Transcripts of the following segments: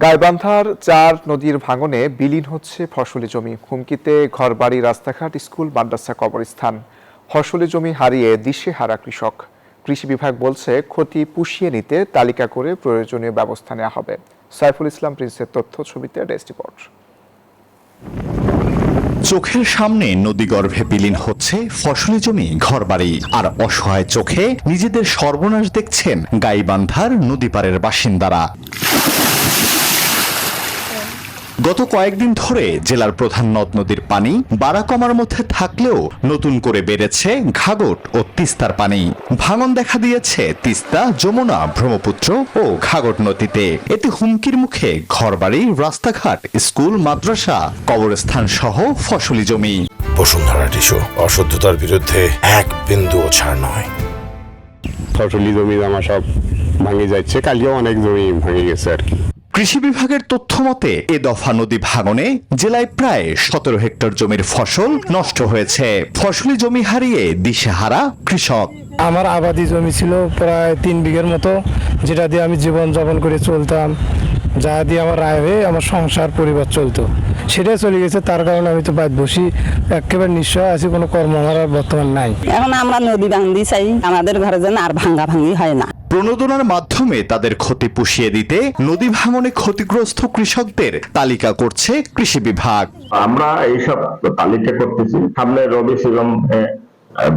গাইবান্ধার ৪ নদীর ভাঙনে বিলীন হচ্ছে ফসলি জমি। হুমকিতে ঘরবাড়ি, রাস্তাঘাট, স্কুল, মাদ্রাসা, কবরস্থান। ফসলি জমি হারিয়ে দিশেহারা কৃষক। কৃষি বিভাগ বলছে ক্ষতি পুষিয়ে নিতে তালিকা করে প্রয়োজনীয় ব্যবস্থা নেওয়া হবে। সাইফুল ইসলাম প্রিন্সের তথ্য ছবিতে ডেস্ক রিপোর্ট। চোখের সামনে নদীগর্ভে বিলীন হচ্ছে ফসলি জমি, ঘরবাড়ি, আর অসহায় চোখে নিজেদের সর্বনাশ দেখছেন গাইবান্ধার নদীপাড়ের বাসিন্দারা। গত কয়েকদিন ধরে জেলার প্রধান নদ নদীর পানি বাড়া কমার মধ্যে থাকলেও নতুন করে বেড়েছে ঘাঘট ও তিস্তার পানি। ভাঙন দেখা দিয়েছে তিস্তা, যমুনা, ব্রহ্মপুত্র ও ঘাঘট নদীতে। এতে হুমকির মুখে ঘরবাড়ি, রাস্তাঘাট, স্কুল, মাদ্রাসা, কবরস্থান সহ ফসলি জমি। বসুন্ধরা টিস্যু অশুদ্ধতার বিরুদ্ধে এক বিন্দুও ছাড় নয়। ফসলি জমি আমার সব ভাঙে যাচ্ছে, কালিও অনেক জমি ভাঙে গেছে আর কি। কৃষি বিভাগের তথ্য মতে এ দফা নদী ভাঙনে জেলায় প্রায় 17 হেক্টর জমির ফসল নষ্ট হয়েছে। ফসলি জমি হারিয়ে দিশেহারা কৃষক। আমার আবাদি জমি ছিল প্রায় 3 বিঘের মতো, যেটা দিয়ে আমি জীবন যাপন করে চলতাম, যা দিয়ে আমার আয় হয়ে আমার সংসার পরিবার চলতো, সেটাই চলে গেছে। তার কারণে আমি তো বাদ বসি, একেবারে নিশ্চয় আছি, কোনো কর্ম আমার বর্তমান নাই। এখন আমরা নদী ভাঙি চাই, আমাদের ঘরে যেন আর ভাঙ্গা ভাঙ্গি হয় না। প্রণোদনার মাধ্যমে তাদের ক্ষতি পুষিয়ে দিতে নদী ভাঙনে ক্ষতিগ্রস্ত কৃষকদের তালিকা করছে কৃষি বিভাগ। আমরা এইসব তালিকা করতেছি। সামনে রবি সিজন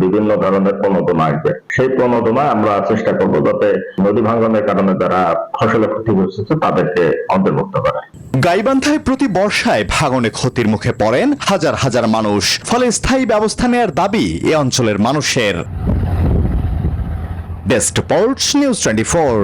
বিভিন্ন ধরনের প্রণোদনা আসবে, সেই প্রণোদনায় আমরা চেষ্টা করবো যাতে নদী ভাঙনের কারণে যারা ফসলের ক্ষতিগ্রস্ত তাদেরকে অন্তর্ভুক্ত করে। গাইবান্ধায় প্রতি বর্ষায় ভাঙনে ক্ষতির মুখে পড়েন হাজার হাজার মানুষ। ফলে স্থায়ী ব্যবস্থা নেওয়ার দাবি এ অঞ্চলের মানুষের। Desk report, news 24।